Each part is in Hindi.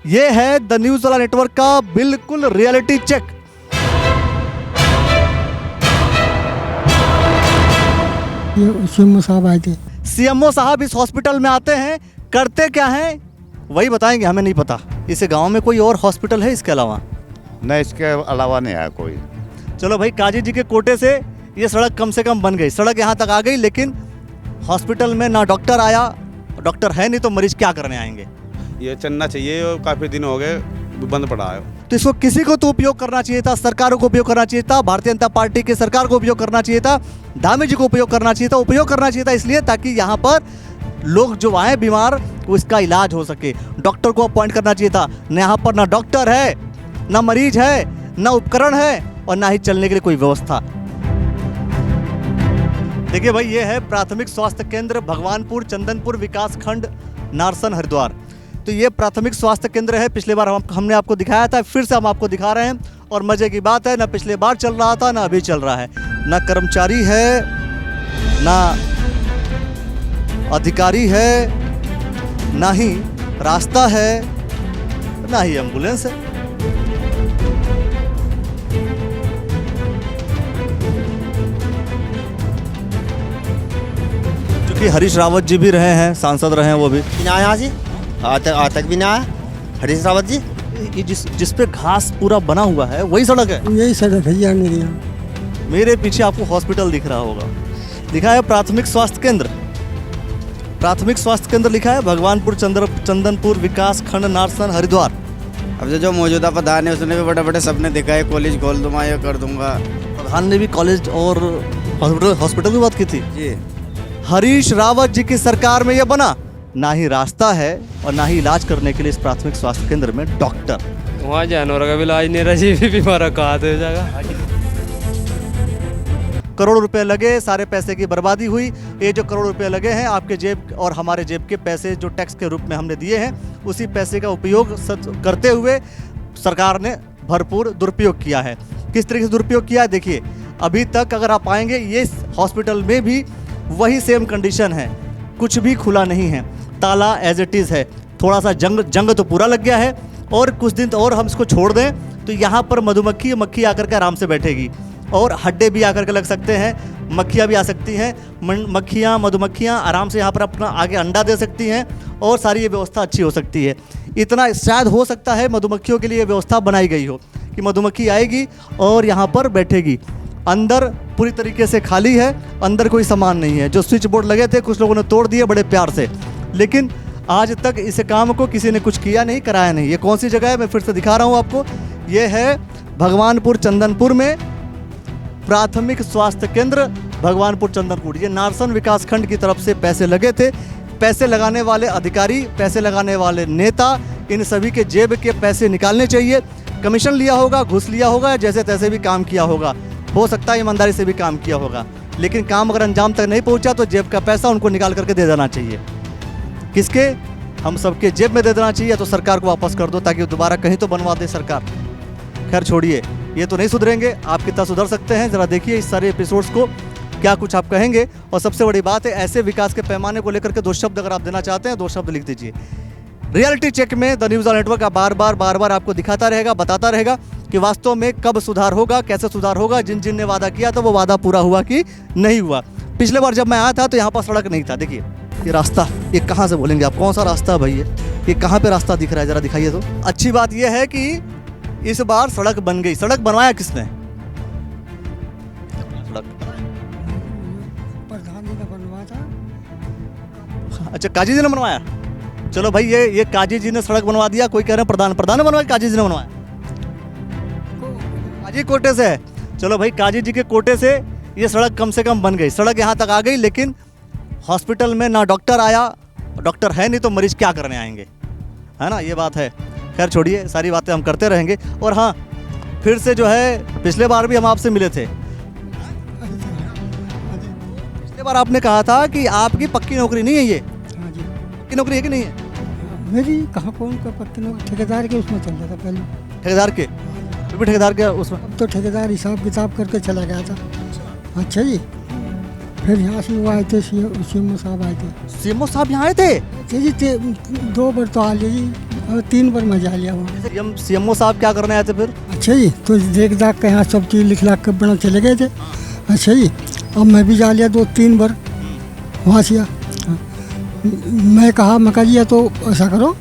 ये है द न्यूज वाला नेटवर्क का बिल्कुल रियलिटी चेक। ये सीएमओ साहब आए थे। सीएमओ साहब इस हॉस्पिटल में आते हैं, करते क्या हैं वही बताएंगे, हमें नहीं पता। इस गांव में कोई और हॉस्पिटल है इसके अलावा? नहीं, इसके अलावा नहीं आया कोई। चलो भाई, काजी जी के कोटे से ये सड़क कम से कम बन गई, सड़क यहाँ तक आ गई, लेकिन हॉस्पिटल में ना डॉक्टर आया, डॉक्टर है नहीं तो मरीज क्या करने आएंगे। ये चलना चाहिए और काफ़ी दिन हो गए बंद पड़ा है। तो इसको किसी को तो उपयोग करना चाहिए था, सरकारों को उपयोग करना चाहिए था, भारतीय जनता पार्टी की सरकार को उपयोग करना चाहिए था, धामी जी को उपयोग करना चाहिए था। उपयोग करना चाहिए था इसलिए ताकि यहाँ पर लोग जो आए बीमार उसका इलाज हो सके। डॉक्टर को अपॉइंट करना चाहिए था। न यहाँ पर ना डॉक्टर है, ना मरीज है, ना उपकरण है और ना ही चलने के लिए कोई व्यवस्था। देखिए भाई, ये है प्राथमिक स्वास्थ्य केंद्र भगवानपुर चंदनपुर विकास खंड नारसन हरिद्वार। तो ये प्राथमिक स्वास्थ्य केंद्र है। पिछले बार हमने आपको दिखाया था, फिर से हम आपको दिखा रहे हैं। और मजे की बात है, ना पिछले बार चल रहा था ना अभी चल रहा है। ना कर्मचारी है, ना अधिकारी है, ना ही रास्ता है, ना ही एम्बुलेंस है। क्योंकि हरीश रावत जी भी रहे हैं, सांसद रहे हैं वो भी। ना यहाँ से आज तक भी ना आया हरीश रावत जी। ये जिस पे घास पूरा बना हुआ है वही सड़क है। यही सड़क है यार मेरे यहाँ। मेरे पीछे आपको हॉस्पिटल दिख रहा होगा, लिखा है प्राथमिक स्वास्थ्य केंद्र। प्राथमिक स्वास्थ्य केंद्र लिखा है भगवानपुर चंदनपुर विकास खंड नारसन हरिद्वार। अब जो मौजूदा प्रधान है उसने भी बड़े बड़े सपने दिखाए, कॉलेज खोल दूंगा, ये कर दूंगा। प्रधान ने भी कॉलेज और हॉस्पिटल की बात की थी जी। हरीश रावत जी की सरकार में ये बना। ना ही रास्ता है और ना ही इलाज करने के लिए इस प्राथमिक स्वास्थ्य केंद्र में डॉक्टर। वहाँ जानवरों का भी इलाज नहीं रहा जी, भी बीमार कहा हो जाएगा। करोड़ रुपए लगे, सारे पैसे की बर्बादी हुई। ये जो करोड़ रुपए लगे हैं आपके जेब और हमारे जेब के पैसे जो टैक्स के रूप में हमने दिए हैं, उसी पैसे का उपयोग करते हुए सरकार ने भरपूर दुरुपयोग किया है। किस तरीके से दुरुपयोग किया है देखिए। अभी तक अगर आप आएंगे ये हॉस्पिटल में भी वही सेम कंडीशन है, कुछ भी खुला नहीं है, ताला एज इट इज़ है। थोड़ा सा जंग तो पूरा लग गया है और कुछ दिन और हम इसको छोड़ दें तो यहाँ पर मक्खी आकर के आराम से बैठेगी और हड्डे भी आकर के लग सकते हैं, मक्खियाँ भी आ सकती हैं। मधुमक्खियाँ आराम से यहाँ पर अपना आगे अंडा दे सकती हैं और सारी ये व्यवस्था अच्छी हो सकती है। इतना शायद हो सकता है मधुमक्खियों के लिए व्यवस्था बनाई गई हो कि मधुमक्खी आएगी और यहाँ पर बैठेगी। अंदर पूरी तरीके से खाली है, अंदर कोई सामान नहीं है। जो स्विच बोर्ड लगे थे कुछ लोगों ने तोड़ दिए बड़े प्यार से, लेकिन आज तक इस काम को किसी ने कुछ किया नहीं, कराया नहीं। ये कौन सी जगह है मैं फिर से दिखा रहा हूँ आपको। ये है भगवानपुर चंदनपुर में प्राथमिक स्वास्थ्य केंद्र भगवानपुर चंदनपुर। ये नारसन विकास खंड की तरफ से पैसे लगे थे। पैसे लगाने वाले अधिकारी, पैसे लगाने वाले नेता, इन सभी के जेब के पैसे निकालने चाहिए। कमीशन लिया होगा, घूस लिया होगा, जैसे तैसे भी काम किया होगा, हो सकता है ईमानदारी से भी काम किया होगा, लेकिन काम अगर अंजाम तक नहीं पहुंचा तो जेब का पैसा उनको निकाल करके दे देना चाहिए। किसके? हम सबके जेब में दे देना चाहिए, तो सरकार को वापस कर दो ताकि दोबारा कहीं तो बनवा दे सरकार। खैर छोड़िए, ये तो नहीं सुधरेंगे, आप कितना सुधर सकते हैं ज़रा देखिए इस सारे एपिसोड्स को, क्या कुछ आप कहेंगे। और सबसे बड़ी बात है, ऐसे विकास के पैमाने को लेकर के दो शब्द अगर आप देना चाहते हैं, दो शब्द लिख दीजिए। रियलिटी चेक में द न्यूज़ नेटवर्क का बार बार आपको दिखाता रहेगा, बताता रहेगा कि वास्तव में कब सुधार होगा, कैसे सुधार होगा। जिन ने वादा किया था वो वादा पूरा हुआ कि नहीं हुआ। पिछले बार जब मैं आया था तो यहाँ पर सड़क नहीं था। देखिए ये रास्ता, ये कहाँ से बोलेंगे आप, कौन सा रास्ता है भाई ये कहाँ पे रास्ता दिख रहा है, ज़रा दिखाइए तो। अच्छी बात यह है कि इस बार सड़क बन गई। सड़क बनवाया किसने? प्रधान जी ने बनवाया था। अच्छा, काजी जी ने बनवाया। चलो भाई, ये काजी जी ने सड़क बनवा दिया। कोई कह रहे हैं प्रधान ने बनवाया, काजी जी ने बनवाया। काजी कोटे से है। चलो भाई, काजी जी के कोटे से ये सड़क कम से कम बन गई, सड़क यहाँ तक आ गई, लेकिन हॉस्पिटल में ना डॉक्टर आया, डॉक्टर है नहीं तो मरीज क्या करने आएंगे, है ना, ये बात है। खैर छोड़िए, सारी बातें हम करते रहेंगे। और हाँ, फिर से जो है पिछले बार भी हम आपसे मिले थे। पिछले बार आपने कहा था कि आपकी पक्की नौकरी नहीं है ये। हाँ जी। पक्की नौकरी है कि नहीं है? मेरी कहाँ कौन का पक्की नौकरी, ठेकेदार के उसमें चल रहा था पहले। ठेकेदार के? फिर भी ठेकेदार के उसमें? अब तो ठेकेदार हिसाब किताब करके चला गया था। अच्छा जी। फिर यहाँ से वो आए थे, सीएमओ साहब आए थे। सीएमओ साहब यहाँ आए थे? जी 2 बार तो आ जी, और 3 बार मजा लिया वहाँ। सीएमओ साहब क्या करने आए थे फिर? अच्छा जी, तो देख दाख के यहाँ सब चीज़ लिख लाख के बना चले गए थे। अच्छा जी, अब मैं भी जा लिया 2-3 बार वहाँ से। मैं कहा जी या तो ऐसा करो,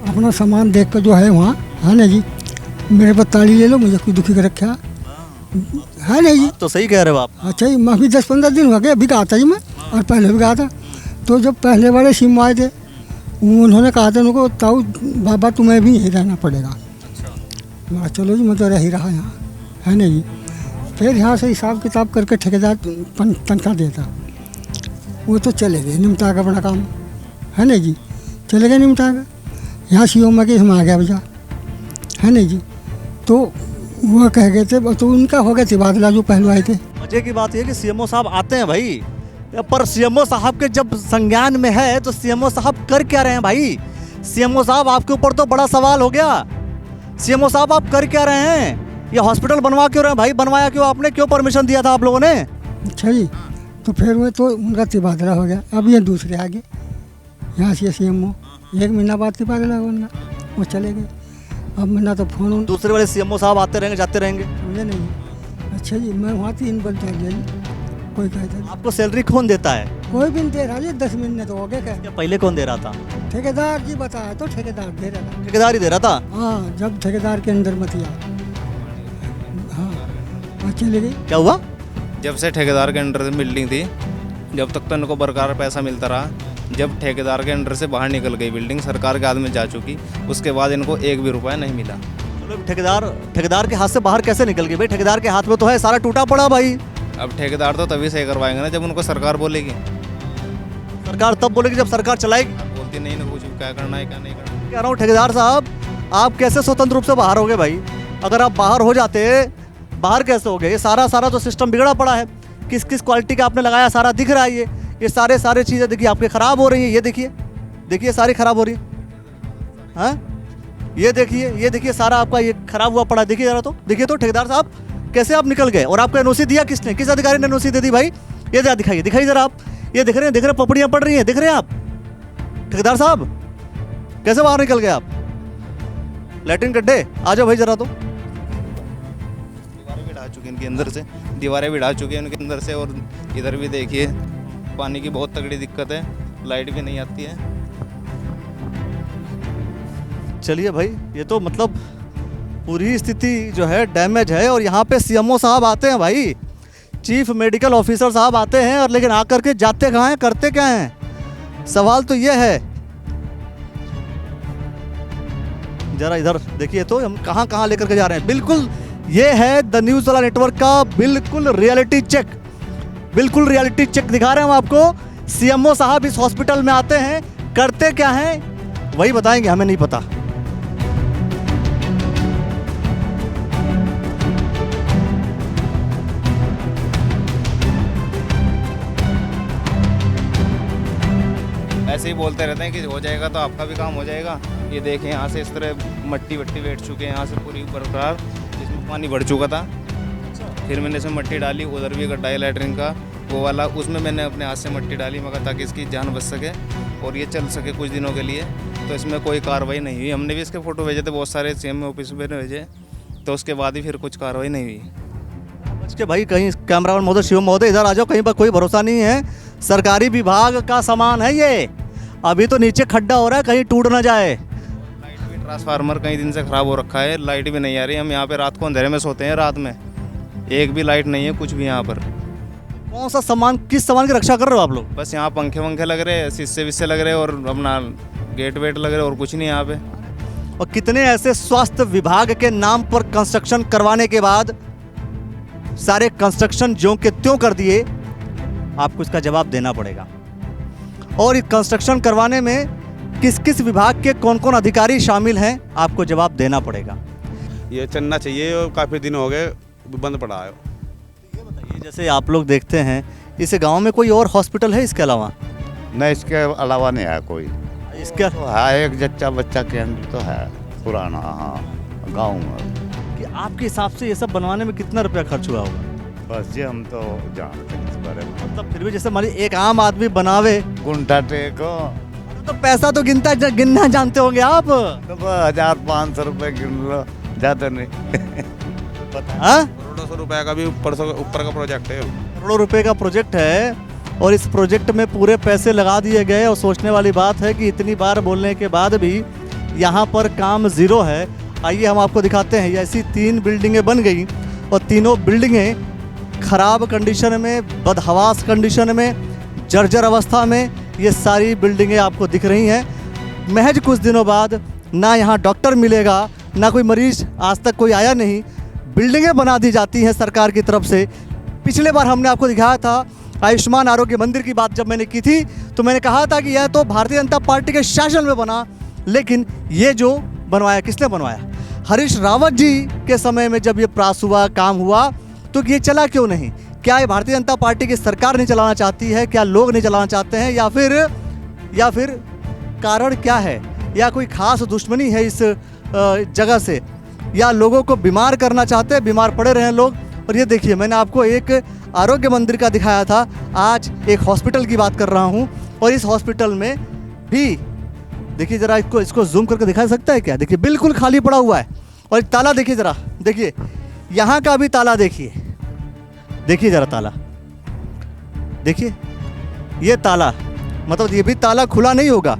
अपना सामान देख कर जो है वहाँ, है ना जी, मेरे पर ताली ले लो, मुझे कोई दुखी कर रखा है नहीं जी। तो सही कह रहे हो आप। अच्छा जी, मैं भी 10-15 दिन हो गए, अभी कहा था जी मैं, और पहले भी कहा था। तो जब पहले वाले सिम आए थे, उन्होंने कहा था उनको, ताऊ बाबा तुम्हें भी यहीं रहना पड़ेगा। मैं चलो जी, मैं तो रह ही रहा यहाँ, है ना जी। फिर यहाँ से हिसाब किताब करके ठेकेदार तनख्वाह देता, वो तो चले गए, निमटा का अपना काम, है ना जी, चले गए निमटा का। यहाँ सी में के हम आ गया बजा, है ना जी। तो वो कह गए थे, तो उनका हो गया तबादला जो पहले आए थे। मजे की बात यह कि सीएमओ साहब आते हैं भाई, पर सीएमओ साहब के जब संज्ञान में है तो सीएमओ साहब कर क्या रहे हैं भाई? सीएमओ साहब आपके ऊपर तो बड़ा सवाल हो गया। सीएमओ साहब आप कर क्या रहे हैं? ये हॉस्पिटल बनवा क्यों रहे हैं भाई? बनवाया क्यों आपने? क्यों परमिशन दिया था आप लोगों ने? अच्छा जी, तो फिर वो तो उनका तबादला हो गया, अब ये दूसरे आ गए यहाँ से सीएमओ। 1 महीना बाद तबादला हुआ उनका, वो चले गए। अब मैंने तो फोन, दूसरे वाले सीएमओ साहब आते रहेंगे जाते रहेंगे। समझे नहीं। अच्छा जी, मैं वहाँ 3 बार जा लिया जी, कोई कहता नहीं। आपको सैलरी कौन देता है? कोई भी नहीं दे रहा जी, 10 महीने तो हो गए। क्या या पहले कौन दे रहा था? ठेकेदार जी बताया, तो ठेकेदार दे रहा था। ठेकेदार ही दे रहा था? हाँ, जब ठेकेदार के अंदर मत आ, हाँ चले गई। क्या हुआ? जब से ठेकेदार के अंडर से बिल्डिंग थी, जब तक तो इनको बरकरार पैसा मिलता रहा। जब ठेकेदार के अंडर से बाहर निकल गई बिल्डिंग, सरकार के हाथ में जा चुकी, उसके बाद इनको 1 भी रुपया नहीं मिला। ठेकेदार के हाथ से बाहर कैसे निकल गई भाई? ठेकेदार के हाथ में तो है, सारा टूटा पड़ा भाई। अब ठेकेदार तो तभी सही करवाएंगे ना जब उनको सरकार बोलेगी। सरकार तब बोलेगी जब सरकार चलाएगी। बोलती नहीं ना कुछ, क्या करना है क्या नहीं करना। कह रहा हूँ ठेकेदार साहब, आप कैसे स्वतंत्र रूप से बाहर हो गए भाई? अगर आप बाहर हो जाते, बाहर कैसे हो गए? ये सारा तो सिस्टम बिगड़ा पड़ा है। किस किस क्वालिटी का आपने लगाया सारा दिख रहा है। ये सारे चीज़ें देखिए आपके ख़राब हो रही हैं। ये देखिए सारी ख़राब हो रही है। हाँ, ये देखिए सारा आपका ये ख़राब हुआ पड़ा। देखिए जरा तो, देखिए तो ठेकेदार साहब कैसे आप निकल गए। और आपको एनओसी दिया किसने? किस अधिकारी ने एनओसी दे दी भाई? ये जरा दिखाइए जरा आप। ये दिख रहे हैं पपड़ियाँ पड़ रही हैं, दिख रहे हैं आप? ठेकेदार साहब कैसे बाहर निकल गए आप? लैट्रिन गड्ढे, आ जाओ भाई जरा तो। दीवारें भी ढा चुकी इनके अंदर से, दीवारें भी ढा चुकी हैं उनके अंदर से। और इधर भी देखिए पानी की बहुत तगड़ी दिक्कत है, लाइट भी नहीं आती है। चलिए भाई, ये तो मतलब पूरी स्थिति जो है डैमेज है। और यहाँ पे सीएमओ साहब आते हैं भाई, चीफ मेडिकल ऑफिसर साहब आते हैं, और लेकिन आकर के जाते कहाँ हैं, करते क्या हैं? सवाल तो ये है। जरा इधर देखिए तो, हम कहाँ लेकर के जा रहे हैं। बिल्कुल ये है द न्यूज़ वाला नेटवर्क का बिल्कुल रियलिटी चेक, बिल्कुल रियलिटी चेक दिखा रहे हैं हम आपको। सीएमओ साहब इस हॉस्पिटल में आते हैं, करते क्या हैं वही बताएंगे, हमें नहीं पता। ऐसे ही बोलते रहते हैं कि हो जाएगा तो आपका भी काम हो जाएगा। ये देखें यहाँ से इस तरह मट्टी बैठ चुके हैं, यहाँ से पूरी बरकरार, जिसमें पानी बढ़ चुका था। फिर मैंने इसमें मट्टी डाली, उधर भी गड्ढा है लैटरिन का वो वाला, उसमें मैंने अपने हाथ से मट्टी डाली मगर ताकि इसकी जान बच सके और ये चल सके कुछ दिनों के लिए। तो इसमें कोई कार्रवाई नहीं हुई। हमने भी इसके फ़ोटो भेजे थे बहुत सारे, सीएम ऑफिस में भेजे, तो उसके बाद ही फिर कुछ कार्रवाई नहीं हुई। के भाई कहीं कैमरामैन महोदय, शिवम महोदय इधर आ जाओ, कहीं पर कोई भरोसा नहीं है। सरकारी विभाग का सामान है ये, अभी तो नीचे खड्डा हो रहा है, कहीं टूट ना जाए। लाइट भी, ट्रांसफार्मर कई दिन से ख़राब हो रखा है, लाइट भी नहीं आ रही। हम यहाँ पे रात को अंधेरे में सोते हैं, रात में एक भी लाइट नहीं है, कुछ भी यहाँ पर। कौन सा सामान, किस सामान की रक्षा कर रहे हो आप लोग? बस यहाँ पंखे वंखे लग रहे हैं, शीशे विस्से लग रहे हैं और अपना गेट वेट लग रहे हैं और कुछ नहीं यहाँ पे। और कितने ऐसे स्वास्थ्य विभाग के नाम पर कंस्ट्रक्शन करवाने के बाद सारे कंस्ट्रक्शन ज्यों के त्यों कर दिए, आपको इसका जवाब देना पड़ेगा। और इस कंस्ट्रक्शन करवाने में किस किस विभाग के कौन कौन अधिकारी शामिल हैं, आपको जवाब देना पड़ेगा। ये चलना चाहिए और काफ़ी दिन हो गए बंद पड़ा है। ये बताइए, जैसे आप लोग देखते हैं इस गांव में कोई और हॉस्पिटल है इसके अलावा? नहीं, इसके अलावा नहीं है कोई। इसके तो है एक जच्चा बच्चा केंद्र तो है पुराना, हाँ, गाँव में। कि आपके हिसाब से ये सब बनवाने में कितना रुपया खर्च हुआ होगा? बस ये हम तो जानते हैं इस बारे में। मतलब फिर भी जैसे मान लीजिए एक आम आदमी बनावे, गुंडा टेको तो पैसा तो गिनना जानते होंगे आप। तो 1500 रुपए गिन लो, ज़्यादा नहीं। हाँ, करोड़ों सौ रुपए का भी ऊपर का प्रोजेक्ट है। करोड़ों रुपए का प्रोजेक्ट है और इस प्रोजेक्ट में पूरे पैसे लगा दिए गए। और सोचने वाली बात है कि इतनी बार बोलने के बाद भी यहाँ पर काम ज़ीरो है। आइए हम आपको दिखाते हैं। ऐसी 3 बिल्डिंगें बन गई और तीनों बिल्डिंगें खराब कंडीशन में, बदहवास कंडीशन में, जर्जर अवस्था में ये सारी बिल्डिंगें आपको दिख रही हैं। महज कुछ दिनों बाद ना यहाँ डॉक्टर मिलेगा, ना कोई मरीज, आज तक कोई आया नहीं। बिल्डिंगें बना दी जाती हैं सरकार की तरफ से। पिछले बार हमने आपको दिखाया था आयुष्मान आरोग्य मंदिर की बात जब मैंने की थी, तो मैंने कहा था कि यह तो भारतीय जनता पार्टी के शासन में बना, लेकिन ये जो बनवाया किसने बनवाया? हरीश रावत जी के समय में जब ये प्रास हुआ, काम हुआ, तो ये चला क्यों नहीं? क्या ये भारतीय जनता पार्टी की सरकार नहीं चलाना चाहती है? क्या लोग नहीं चलाना चाहते हैं? या फिर कारण क्या है? या कोई खास दुश्मनी है इस जगह से, या लोगों को बीमार करना चाहते हैं, बीमार पड़े रहे लोग? और ये देखिए, मैंने आपको एक आरोग्य मंदिर का दिखाया था, आज एक हॉस्पिटल की बात कर रहा हूँ। और इस हॉस्पिटल में भी देखिए ज़रा, इसको जूम करके दिखा सकता है क्या? देखिए बिल्कुल खाली पड़ा हुआ है। और एक ताला देखिए ज़रा, देखिए यहाँ का भी ताला देखिए ज़रा ताला देखिए, ये ताला, मतलब ये भी ताला खुला नहीं होगा,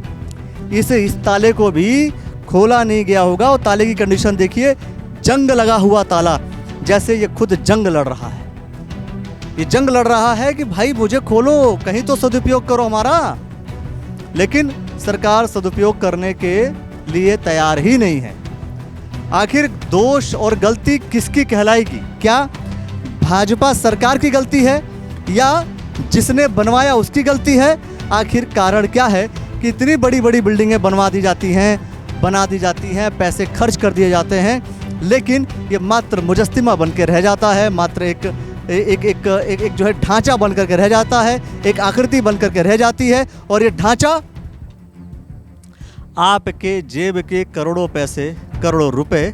इस ताले को भी खोला नहीं गया होगा। और ताले की कंडीशन देखिए, जंग लगा हुआ ताला, जैसे ये खुद जंग लड़ रहा है। ये जंग लड़ रहा है कि भाई मुझे खोलो, कहीं तो सदुपयोग करो हमारा। लेकिन सरकार सदुपयोग करने के लिए तैयार ही नहीं है। आखिर दोष और गलती किसकी कहलाएगी? क्या भाजपा सरकार की गलती है या जिसने बनवाया उसकी गलती है? आखिर कारण क्या है कि इतनी बड़ी बड़ी बिल्डिंगें बना दी जाती हैं, पैसे खर्च कर दिए जाते हैं, लेकिन ये मात्र मुजस्तिमा बन के रह जाता है, मात्र एक जो है ढांचा बन करके रह जाता है, एक आकृति बन करके रह जाती है। और ये ढांचा आपके जेब के करोड़ों पैसे, करोड़ों रुपए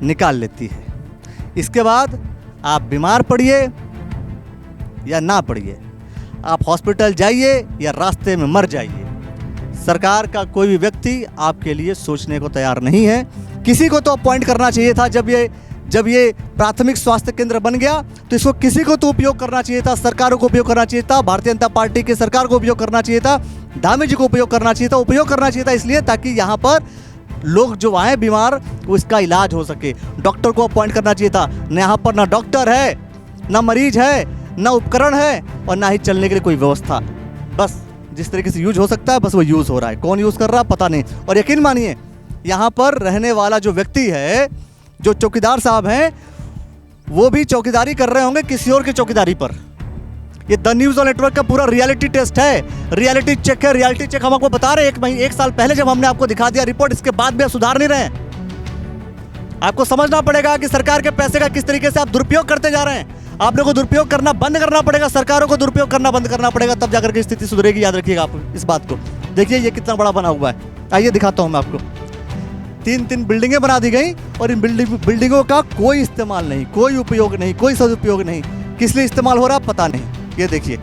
निकाल लेती है। इसके बाद आप बीमार पड़िए या ना पड़िए, आप हॉस्पिटल जाइए या रास्ते में मर जाइए, सरकार का कोई भी व्यक्ति आपके लिए सोचने को तैयार नहीं है। किसी को तो अपॉइंट करना चाहिए था। जब ये प्राथमिक स्वास्थ्य केंद्र बन गया तो इसको किसी को तो उपयोग करना चाहिए था, सरकारों को उपयोग करना चाहिए था, भारतीय जनता पार्टी की सरकार को उपयोग करना चाहिए था, धामी जी को उपयोग करना चाहिए था, इसलिए ताकि यहाँ पर लोग जो आए बीमार, वो इसका इलाज हो सके। डॉक्टर को अपॉइंट करना चाहिए था। न यहाँ पर ना डॉक्टर है, ना मरीज है, ना उपकरण है और ना ही चलने के लिए कोई व्यवस्था। बस जिस तरीके से यूज हो सकता है, बस वो यूज़ हो रहा है। कौन यूज़ कर रहा है पता नहीं। और यकीन मानिए, यहाँ पर रहने वाला जो व्यक्ति है, जो चौकीदार साहब हैं, वो भी चौकीदारी कर रहे होंगे किसी और की चौकीदारी पर। ये द न्यूज़ ऑन नेटवर्क का पूरा रियलिटी टेस्ट है, रियलिटी चेक है। रियलिटी चेक हम आपको बता रहे हैं। एक साल पहले जब हमने आपको दिखा दिया रिपोर्ट, इसके बाद भी आप सुधार नहीं रहे हैं। आपको समझना पड़ेगा कि सरकार के पैसे का किस तरीके से आप दुरुपयोग करते जा रहे हैं। आप लोगों को दुरुपयोग करना बंद करना पड़ेगा, सरकारों को दुरुपयोग करना बंद करना पड़ेगा, तब जाकर के स्थिति सुधरेगी। याद रखिएगा आप इस बात को। देखिए ये कितना बड़ा बना हुआ है। आइए दिखाता हूँ मैं आपको। 3 बिल्डिंगें बना दी गई और इन बिल्डिंगों का कोई इस्तेमाल नहीं, कोई उपयोग नहीं, कोई सदुपयोग नहीं। किस लिए इस्तेमाल हो रहा है पता नहीं। ये देखिए,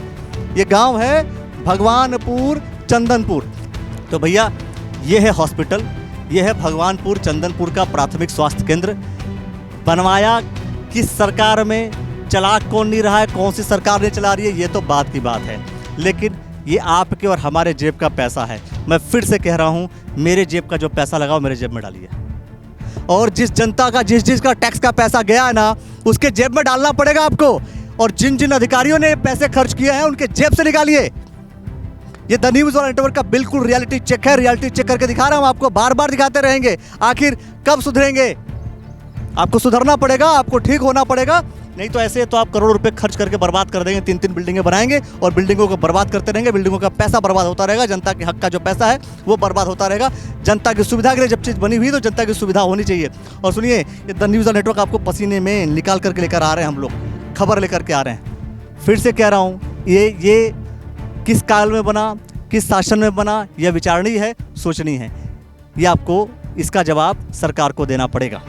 ये गांव है भगवानपुर चंदनपुर। तो भैया ये है हॉस्पिटल, ये है भगवानपुर चंदनपुर का प्राथमिक स्वास्थ्य केंद्र। बनवाया किस सरकार में, चला कौन नहीं रहा है, कौन सी सरकार ने चला रही है, ये तो बात की बात है। लेकिन ये आपके और हमारे जेब का पैसा है। मैं फिर से कह रहा हूँ, मेरे जेब का जो पैसा लगा वो मेरे जेब में डालिए। और जिस जनता का जिस का टैक्स का पैसा गया है ना, उसके जेब में डालना पड़ेगा आपको। और जिन अधिकारियों ने पैसे खर्च किए हैं उनके जेब से निकालिए। ये द न्यूज़ ऑन नेटवर्क का बिल्कुल रियलिटी चेक है। रियलिटी चेक करके दिखा रहा हूं आपको, बार बार दिखाते रहेंगे। आखिर कब सुधरेंगे? आपको सुधरना पड़ेगा, आपको ठीक होना पड़ेगा, नहीं तो ऐसे तो आप करोड़ों रुपए खर्च करके बर्बाद कर देंगे। 3 बिल्डिंगें बनाएंगे और बिल्डिंगों को बर्बाद करते रहेंगे। बिल्डिंगों का पैसा बर्बाद होता रहेगा, जनता के हक का जो पैसा है वो बर्बाद होता रहेगा। जनता की सुविधा के लिए जब चीज़ बनी हुई तो जनता की सुविधा होनी चाहिए। और सुनिए, ये द न्यूज़ ऑन नेटवर्क आपको पसीने में निकाल करके लेकर आ रहे हैं, हम लोग खबर लेकर के आ रहे हैं। फिर से कह रहा हूँ, ये किस काल में बना, किस शासन में बना, यह विचारनी है, सोचनी है। ये आपको इसका जवाब सरकार को देना पड़ेगा।